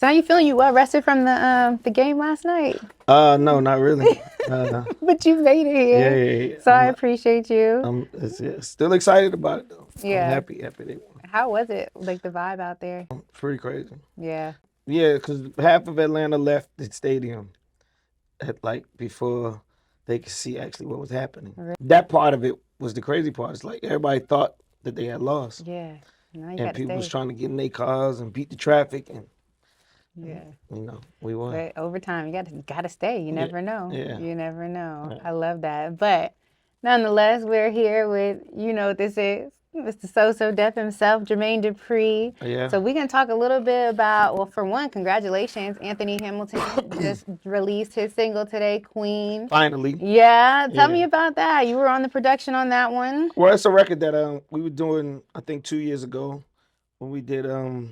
So how you feeling? You well rested from the game last night? No, not really. But you made it Yeah, here. yeah, yeah. So I appreciate you. Still excited about it though. I'm Yeah. happy they won. How was it? Like the vibe out there? It's pretty crazy. Yeah. Yeah, because half of Atlanta left the stadium at like before they could see actually what was happening. That part of it was the crazy part. It's like everybody thought that they had lost, Yeah. Now you and got to people was stay. trying to get in their cars and beat the traffic, and Yeah. we won. But over time, you gotta stay. You Yeah, never know. yeah. You never know. Yeah. I love that. But nonetheless, we're here with what this is, Mr. So Deaf himself, Jermaine Dupri. Yeah. So we can talk a little bit about. Well, for one, congratulations, Anthony Hamilton just released his single today, Queen. Finally. Yeah, tell me Yeah. about that. You were on the production on that one. Well, it's a record that we were doing, I think 2 years ago, when we did a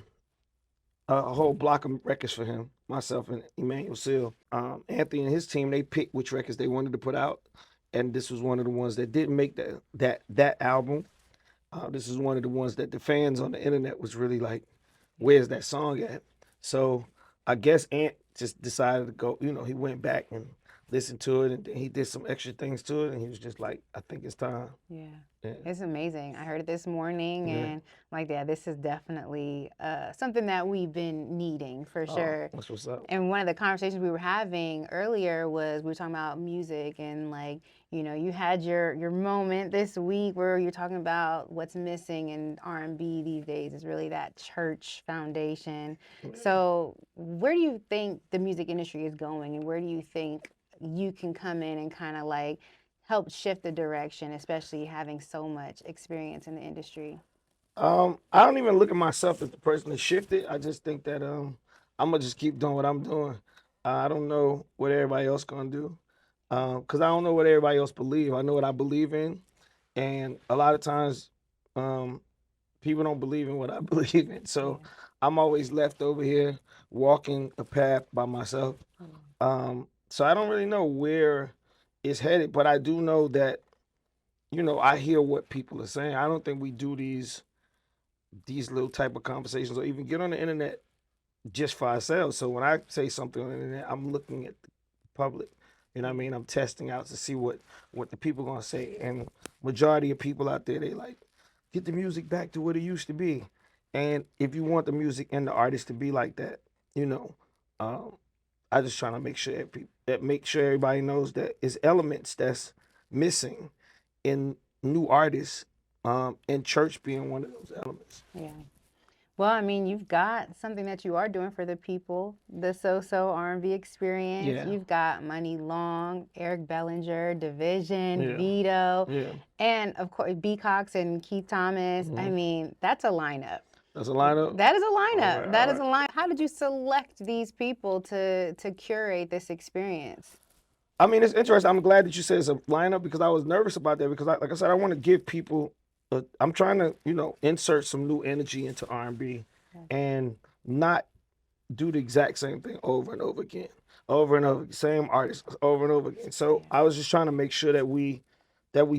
whole block of records for him, myself and Emmanuel Seal. Anthony and his team, they picked which records they wanted to put out, and this was one of the ones that didn't make that album. This is one of the ones that the fans on the internet was really like, "Where's that song at?" So I guess Ant just decided to go. He went back and listened to it, and he did some extra things to it, and he was just like, "I think it's time." Yeah. Yeah. It's amazing. I heard it this morning, Yeah. and like, yeah, this is definitely something that we've been needing for sure. That's what's up. And one of the conversations we were having earlier was we were talking about music and like, you had your moment this week where you're talking about what's missing in R&B these days is really that church foundation. So where do you think the music industry is going, and where do you think you can come in and kind of like help shift the direction, especially having so much experience in the industry? I don't even look at myself as the person that shifted. I just think that I'm gonna just keep doing what I'm doing. I don't know what everybody else gonna do, because I don't know what everybody else believe. I know what I believe in, and a lot of times, um, people don't believe in what I believe in. So I'm always left over here walking a path by myself. So I don't really know where it's headed, but I do know that I hear what people are saying. I don't think we do these little type of conversations or even get on the internet just for ourselves. So when I say something on the internet, I'm looking at the public. You know what I mean? I'm testing out to see what the people gonna say. And majority of people out there, they like, get the music back to what it used to be. And if you want the music and the artist to be like that, um, I just trying to make sure everybody knows that it's elements that's missing in new artists, and church being one of those elements. Yeah. Well, I mean, you've got something that you are doing for the people, the So R&B experience. Yeah. You've got Money Long, Eric Bellinger, Division, Yeah. Vito, Yeah. and of course B. Cox and Keith Thomas. I mean, that's a lineup. That's a lineup. That is a lineup. right, That all is a line. How did you select these people to curate this experience? I mean, it's interesting. I'm glad that you said it's a lineup because I was nervous about that because, like I said, I want to give people. I'm trying to, insert some new energy into R&B, and not do the exact same thing over and over again, same artists over and over again. So I was just trying to make sure that we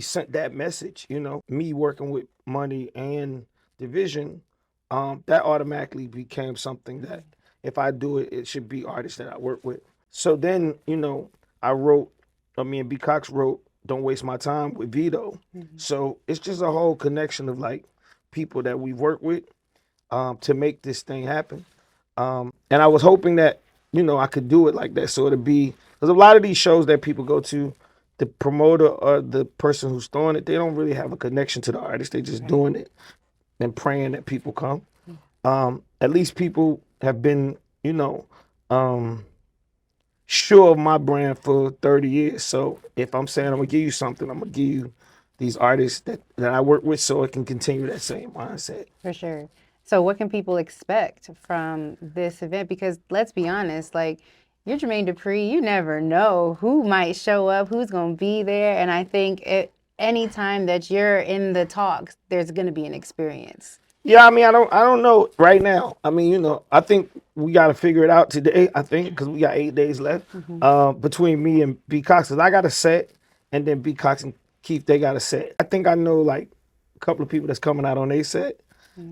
sent that message. Me working with Money and Division, that automatically became something that if I do it, it should be artists that I work with. So then, me and B. Cox wrote Don't Waste My Time with Vito. So it's just a whole connection of like people that we've worked with, to make this thing happen. And I was hoping that, I could do it like that. So it'd be, because a lot of these shows that people go to, the promoter or the person who's throwing it, they don't really have a connection to the artist. They just doing it and praying that people come. At least people have been, sure of my brand for 30 years. So if I'm saying I'm gonna give you something, I'm gonna give you these artists that I work with so it can continue that same mindset. For sure. So what can people expect from this event? Because let's be honest, like, you're Jermaine Dupri, you never know who might show up, who's going to be there. And I think any time that you're in the talks, there's going to be an experience. Yeah, I mean, I don't know right now. I mean, I think we got to figure it out today. I think because we got 8 days left, between me and B. Cox. 'Cause I got a set, and then B. Cox and Keith, they got a set. I think I know like a couple of people that's coming out on their set.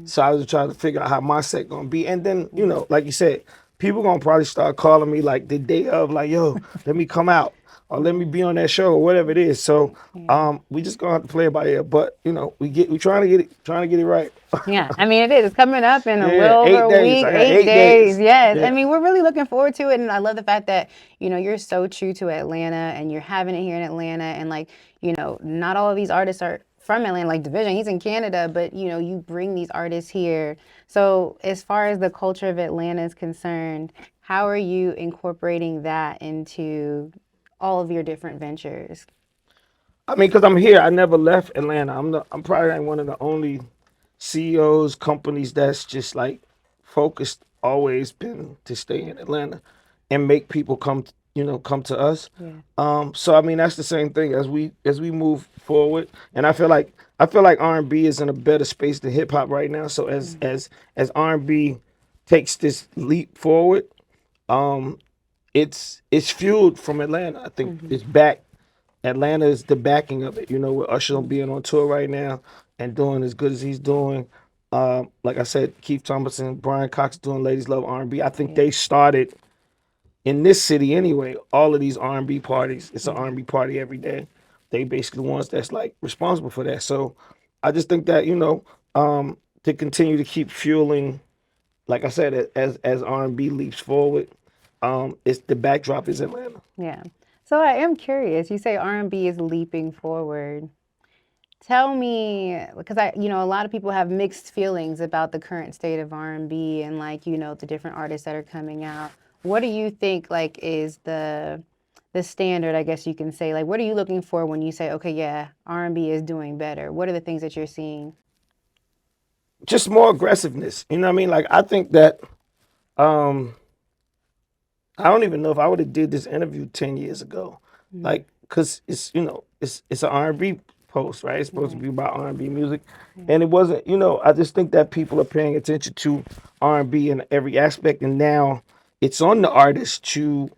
So I was trying to figure out how my set gonna be, and then like you said, people gonna probably start calling me like the day of, like, yo, let me come out or let me be on that show or whatever it is. So Yeah. we just gonna have to play it by ear. But you know, we trying to get it right. Yeah, I mean, it is. It's coming up in a Yeah, little over 8 days. a week, I got 8 8 days. days. Yes. I Yeah. mean, we're really looking forward to it. And I love the fact that, you're so true to Atlanta and you're having it here in Atlanta. And like, not all of these artists are from Atlanta, like Division, he's in Canada, but you bring these artists here. So as far as the culture of Atlanta is concerned, how are you incorporating that into all of your different ventures? I mean, because I'm here, I never left Atlanta. I'm probably like one of the only CEOs, companies that's just like focused, always been to stay in Atlanta and make people come, come to us. Yeah. So I mean, that's the same thing as we move forward, and I feel like R&B is in a better space than hip hop right now. So as R&B takes this leap forward, um, it's fueled from Atlanta. I think Mm-hmm. it's back. Atlanta is the backing of it. With Usher being on tour right now and doing as good as he's doing. Like I said, Keith Thompson, Brian Cox doing Ladies Love R&B. I think Yeah. they started in this city anyway. All of these R&B parties, it's an Yeah. R&B party every day. They basically the ones that's like responsible for that. So I just think that to continue to keep fueling, like I said, as R&B leaps forward, it's the backdrop is Atlanta. Yeah. So I am curious. You say R&B is leaping forward. Tell me, because a lot of people have mixed feelings about the current state of R&B and like, the different artists that are coming out. What do you think like is the standard, I guess you can say? Like, what are you looking for when you say, okay, yeah, R&B is doing better? What are the things that you're seeing? Just more aggressiveness. You know what I mean? Like I think that um I don't even know if I would have did this interview 10 years ago, Mm-hmm. like because it's an R&B post, right? It's supposed to Right. be about R&B music, Yeah. and it wasn't. I just think that people are paying attention to R&B in every aspect, and now it's on the artist to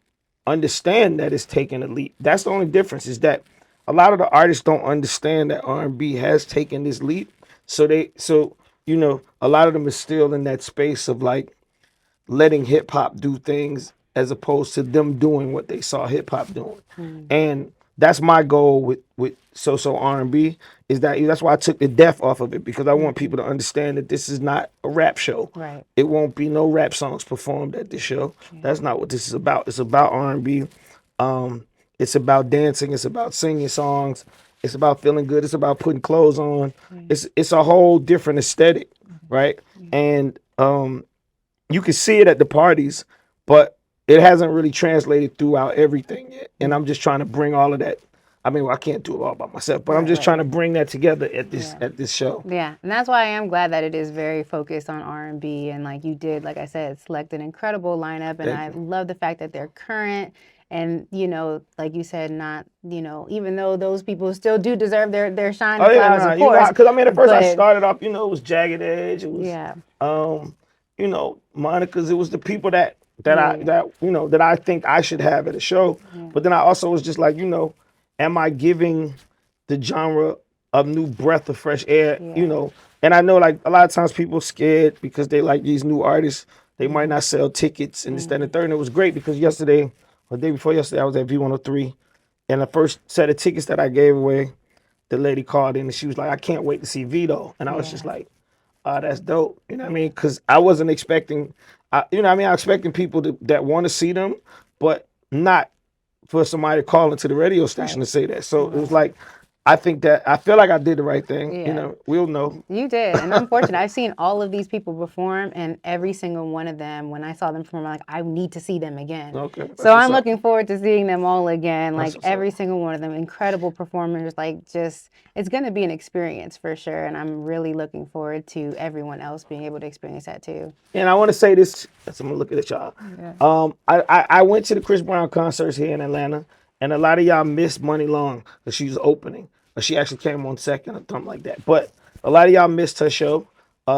understand that it's taking a leap. That's the only difference is that a lot of the artists don't understand that R&B has taken this leap, so a lot of them is still in that space of like letting hip hop do things as opposed to them doing what they saw hip hop doing. Mm. And that's my goal with so R&B is that's why I took the deaf off of it because I want Mm-hmm. people to understand that this is not a rap show. Right. It won't be no rap songs performed at this show. Yeah. That's not what this is about. It's about R&B. Um, it's about dancing. It's about singing songs. It's about feeling good. It's about putting clothes on. Yeah. It's a whole different aesthetic, right? Yeah. And you can see it at the parties, but it hasn't really translated throughout everything yet. And I'm Mm. just trying to bring all of that. I mean, well, I can't do it all by myself, but I'm Right. just Right. trying to Right. bring that together at this Yeah. at this show. Yeah, and that's why I am glad that it is very focused on R&B and like you did, like I said, select an incredible lineup and Thank I you. love the fact that they're current and like you said, not, even though those people still do deserve their shine Oh and yeah, flowers, nah, of course, because I mean, at first I but started off, it was Jagged Edge, it was, yeah, um, Monica's, it was the people yeah, that I think I should have at a show. yeah, But then I also was just like, am I giving the genre a new breath of fresh air? yeah, And I know like a lot of times people scared because they like these new artists, they might mm-hmm, not sell tickets and this, that, and the mm-hmm, third. And it was great because yesterday, or the day before yesterday, I was at V103, and the first set of tickets that I gave away, the lady called in and she was like, I can't wait to see Vito. And I was just yeah, like, oh, that's dope. You know what I yeah, mean? Because I wasn't expecting, I was expecting people that want to see them, but not for somebody to call into the radio station right, to say that. So it was right, like, I feel like I did the right thing. yeah. We'll know. You did, and I'm fortunate. I've seen all of these people perform, and every single one of them, when I saw them perform, I'm like, I need to see them again. Okay, So that's what's I'm up. looking forward to seeing them all again. That's Like what's up. every single one of them, incredible performers. Like just, it's going to be an experience for sure, and I'm really looking forward to everyone else being able to experience that too. And I want to say this, as I'm gonna look at y'all. Yeah. I went to the Chris Brown concerts here in Atlanta, and a lot of y'all missed Money Long because she was opening, or she actually came on second or something like that. But a lot of y'all missed her show.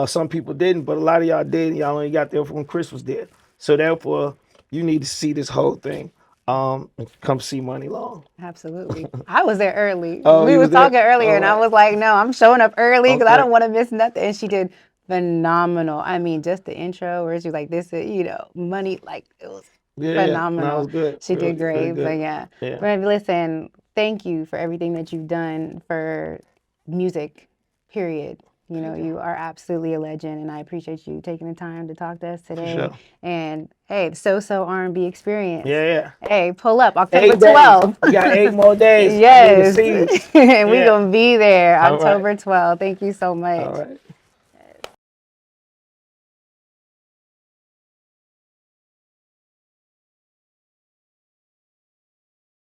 Some people didn't, but a lot of y'all did. And y'all only got there when Chris was there. So therefore, you need to see this whole thing. And come see Money Long. Absolutely. I was there early. Oh, We you was was there. talking earlier All and I right. was like, no, I'm showing up early because I Okay. don't want to miss nothing. And she did phenomenal. I mean, just the intro where she was like, this is, you know, money, like it was Yeah, no, it phenomenal. was good. She did Really great. But good. yeah. Yeah. But listen, thank you for everything that you've done for music, period. You know, you are absolutely a legend, and I appreciate you taking the time to talk to us For today. sure. And hey, the So R&B experience. Yeah. Hey, pull up October 8 days. 12th. We got 8 more days. I need to Yes. see you. And we Yeah. going to be there All right. October 12th. Thank you so much. All right.